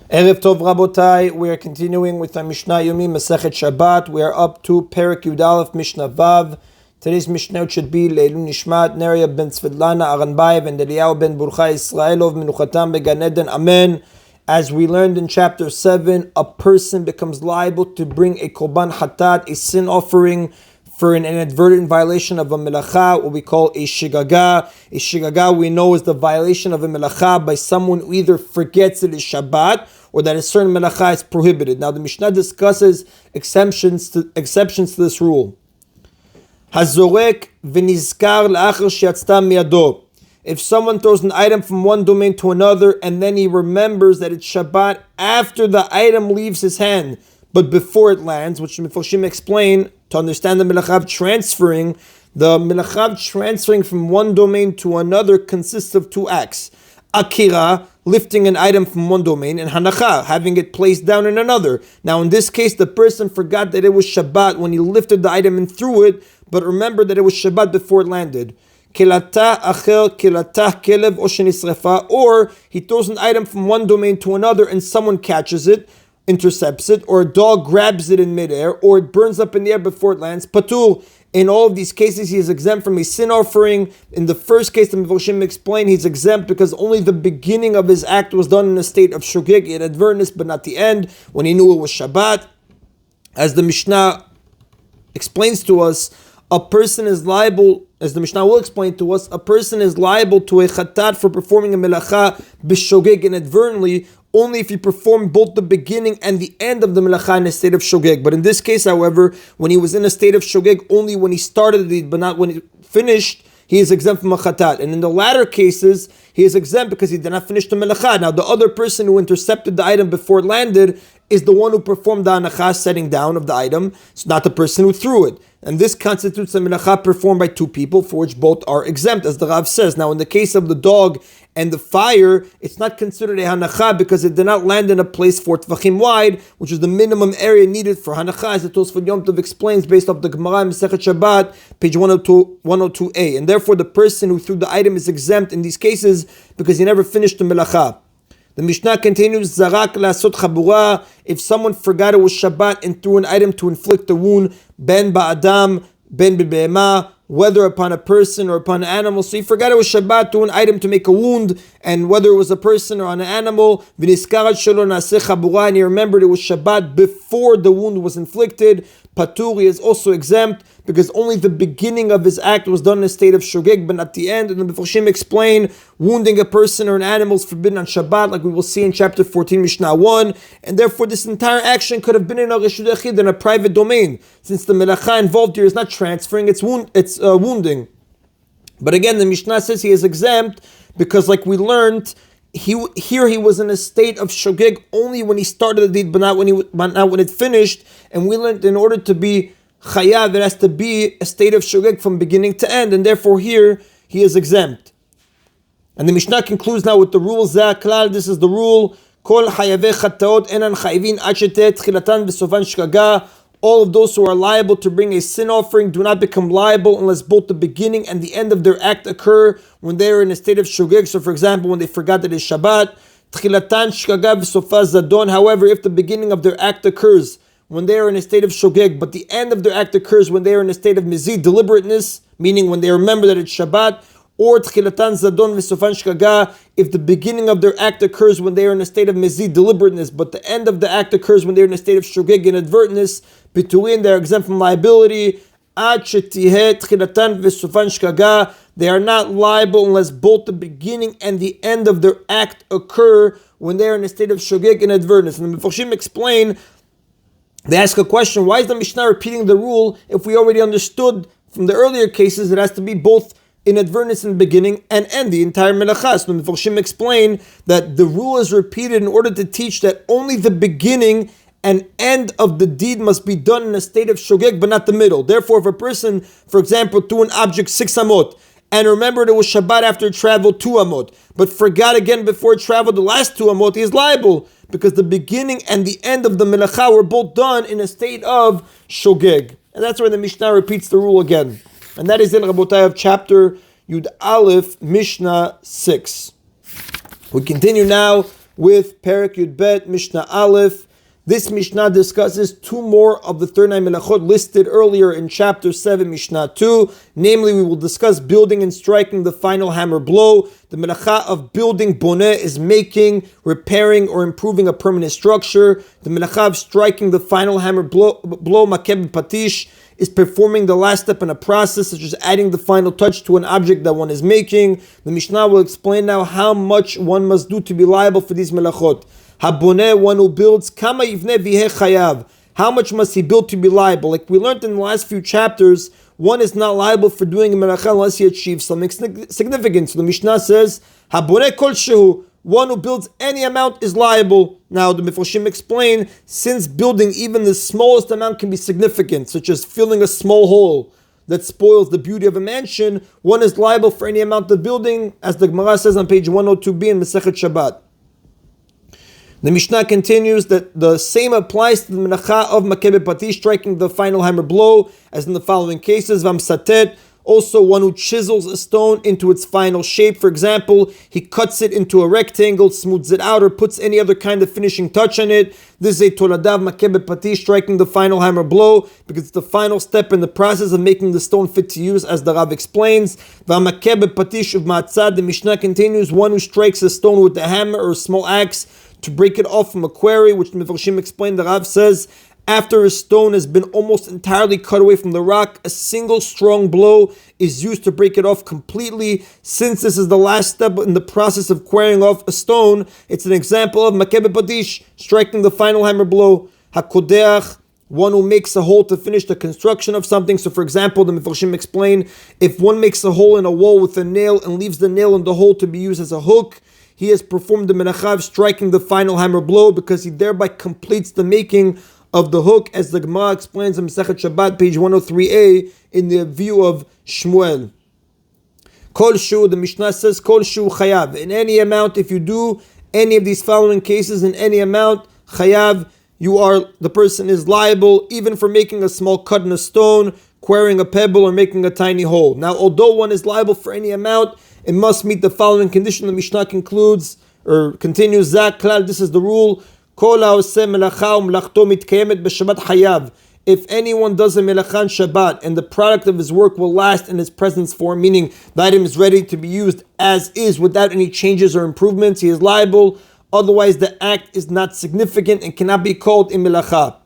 Erev Tov Rabotai, we are continuing with our Mishna Yomi, Masechet Shabbat. We are up to Perek Yud Aleph, Mishnah Vav. Today's Mishnah should be Leilun Nishmat, Neria ben Tzvedlana Aranbayev, and Eliyahu ben Burcha Israelov, Menuchatam beGan Eden. Amen. As we learned in chapter 7, a person becomes liable to bring a Korban Hatat, a sin offering, for an inadvertent violation of a melacha, what we call a shigaga. A shigaga we know is the violation of a melacha by someone who either forgets it is Shabbat or that a certain melacha is prohibited. Now the Mishnah discusses exceptions to this rule. Hazorek v'nizkar la'achar she'atzta miyado. If someone throws an item from one domain to another and then he remembers that it's Shabbat after the item leaves his hand, but before it lands, which Mefarshim explain, to understand the melachav transferring from one domain to another consists of two acts. Akira, lifting an item from one domain, and hanacha, having it placed down in another. Now in this case, the person forgot that it was Shabbat when he lifted the item and threw it, but remembered that it was Shabbat before it landed. Or he throws an item from one domain to another and someone catches it, intercepts it, or a dog grabs it in midair, or it burns up in the air before it lands. Patur. In all of these cases, he is exempt from a sin offering. In the first case, the Mefarshim explain he's exempt because only the beginning of his act was done in a state of shogeg, inadvertence, but not the end, when he knew it was Shabbat. As the Mishnah explains to us, a person is liable, as the Mishnah will explain to us, a person is liable to a chatat for performing a melacha b'shogeg inadvertently, only if he performed both the beginning and the end of the melacha in a state of shogeg. But in this case, however, when he was in a state of shogeg, only when he started the deed, but not when he finished, he is exempt from a chatat. And in the latter cases, he is exempt because he did not finish the melacha. Now, the other person who intercepted the item before it landed is the one who performed the anacha, setting down of the item. It's not the person who threw it. And this constitutes a melacha performed by two people, for which both are exempt, as the Rav says. Now, in the case of the dog and the fire, it's not considered a hanacha because it did not land in a place 4 tvachim wide, which is the minimum area needed for hanacha, as the Tosfot Yom Tov explains based off the Gemara in Masechet Shabbat, page 102a. And therefore, the person who threw the item is exempt in these cases because he never finished the melacha. The Mishnah continues, Zarak la'asot chabura, if someone forgot it was Shabbat and threw an item to inflict a wound, ben ba'adam, ben b'be'ema, whether upon a person or upon an animal. So he forgot it was Shabbat, threw an item to make a wound, and whether it was a person or on an animal, v'niskarat shelo na'aseh chabura, and he remembered it was Shabbat before the wound was inflicted, patur, he is also exempt, because only the beginning of his act was done in a state of shogeg, but not the end. And the Mefarshim explain, wounding a person or an animal is forbidden on Shabbat, like we will see in chapter 14, Mishnah 1, and therefore this entire action could have been in a reshut echid, in a private domain, since the melacha involved here is not transferring, it's wounding. But again, the Mishnah says he is exempt, because like we learned, he was in a state of shogeg only when he started the deed, but not when it finished, and we learned in order to be chayav, it has to be a state of shogeg from beginning to end, and therefore here he is exempt. And the Mishnah concludes now with the rule, Zaklal, this is the rule, Kol hayaveh chataot enan chayivin ad sheteh tchilatan v'sofan shgaga. All of those who are liable to bring a sin offering do not become liable unless both the beginning and the end of their act occur when they are in a state of shogeg. So for example, when they forgot that it's Shabbat, tchilatan shgaga v'sofa zadon. However, if the beginning of their act occurs when they are in a state of shogeg, but the end of their act occurs when they are in a state of mizid, deliberateness, meaning when they remember that it's Shabbat, or tchilatan zadon v'sofan shgaga, if the beginning of their act occurs when they are in a state of mizid, deliberateness, but the end of the act occurs when they are in a state of shogeg, inadvertentness, bituin, they are exempt from liability. Ad shetiheh tchilatan v'sofan shgaga, they are not liable unless both the beginning and the end of their act occur when they are in a state of shogeg, inadvertentness. And the Mefarshim explain, they ask a question, why is the Mishnah repeating the rule if we already understood from the earlier cases it has to be both inadvertence in the beginning and end, the entire melacha? So the Mefarshim explain that the rule is repeated in order to teach that only the beginning and end of the deed must be done in a state of shogeg, but not the middle. Therefore, if a person, for example, threw an object 6 amot, and remembered it was Shabbat after it traveled 2 amot, but forgot again before it traveled the last 2 amot, he is liable, because the beginning and the end of the melacha were both done in a state of shogeg. And that's where the Mishnah repeats the rule again. And that is in Rabotai of chapter Yud Aleph, Mishnah 6. We continue now with Perek Yud Bet, Mishnah Aleph. This Mishnah discusses two more of the 39 melachot listed earlier in chapter 7, Mishnah 2. Namely, we will discuss building and striking the final hammer blow. The melacha of building boneh is making, repairing, or improving a permanent structure. The melacha of striking the final hammer blow makeh patish, is performing the last step in a process, such as adding the final touch to an object that one is making. The Mishnah will explain now how much one must do to be liable for these melachot. Haboneh, one who builds, kama yivneh v'yeh chayav. How much must he build to be liable? Like we learned in the last few chapters, one is not liable for doing a melacha unless he achieves something significant. So the Mishnah says, Haboneh kol shehu, one who builds any amount is liable. Now the Mefarshim explain, since building even the smallest amount can be significant, such as filling a small hole that spoils the beauty of a mansion, one is liable for any amount of building, as the Gemara says on page 102b in Masechet Shabbat. The Mishnah continues that the same applies to the melacha of makeh patish, striking the final hammer blow, as in the following cases. Vamsatet, also one who chisels a stone into its final shape. For example, he cuts it into a rectangle, smooths it out, or puts any other kind of finishing touch on it. This is a toladav makeh patish, striking the final hammer blow, because it's the final step in the process of making the stone fit to use, as the Rav explains. V'makeh patish of matzad, the Mishnah continues, one who strikes a stone with a hammer or a small axe to break it off from a quarry, which the Mefarshim explained. The Rav says, after a stone has been almost entirely cut away from the rock, a single strong blow is used to break it off completely. Since this is the last step in the process of quarrying off a stone, it's an example of makeh patish, striking the final hammer blow. Hakodeach, one who makes a hole to finish the construction of something. So for example, the Mefarshim explain, if one makes a hole in a wall with a nail and leaves the nail in the hole to be used as a hook, he has performed the melacha of striking the final hammer blow, because he thereby completes the making of the hook, as the Gemara explains in Masechet Shabbat, page 103a, in the view of Shmuel. Kol shu, the Mishnah says, Kol shu chayav. In any amount, if you do any of these following cases in any amount, chayav, the person is liable, even for making a small cut in a stone, quarrying a pebble, or making a tiny hole. Now, although one is liable for any amount, it must meet the following condition. The Mishnah concludes, or continues, Zak klal, this is the rule, Kol ha'oseh melacha u'melachto mitkayemet b'Shabbat hayav. If anyone does a melacha on Shabbat, and the product of his work will last in his presence form, meaning the item is ready to be used as is without any changes or improvements, he is liable. Otherwise, the act is not significant and cannot be called a melacha.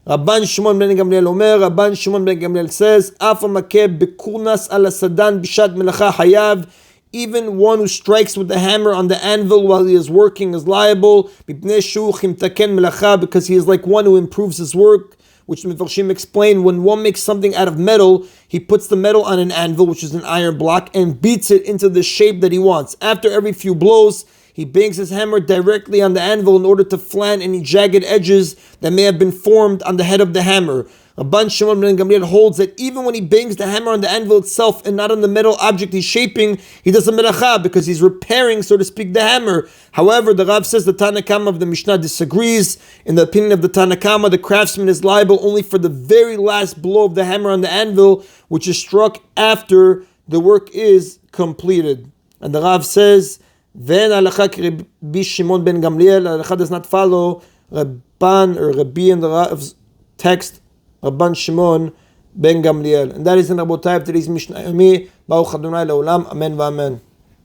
Rabban Shimon ben Gamliel Omer, Rabban Shimon ben Gamliel says, Afa makeh bekurnas ala sadan bishat melacha hayav. Even one who strikes with the hammer on the anvil while he is working is liable, because he is like one who improves his work, which the Mefarshim explain, when one makes something out of metal, he puts the metal on an anvil, which is an iron block, and beats it into the shape that he wants. After every few blows, he bangs his hammer directly on the anvil in order to flatten any jagged edges that may have been formed on the head of the hammer. Rabban Shimon ben Gamliel holds that even when he bangs the hammer on the anvil itself and not on the metal object he's shaping, he does a melacha, because he's repairing, so to speak, the hammer. However, the Rav says the Tana Kama of the Mishnah disagrees. In the opinion of the Tana Kama, the craftsman is liable only for the very last blow of the hammer on the anvil, which is struck after the work is completed. And the Rav says, Ven halacha Rabbi Shimon ben Gamliel, halacha does not follow Rabban or Rabbi in the Rav's text, Rabban Shimon ben Gamliel. And that is in Rabotai of today's Mishna Yomi. Baruch Adonai Leolam. Amen v'amen.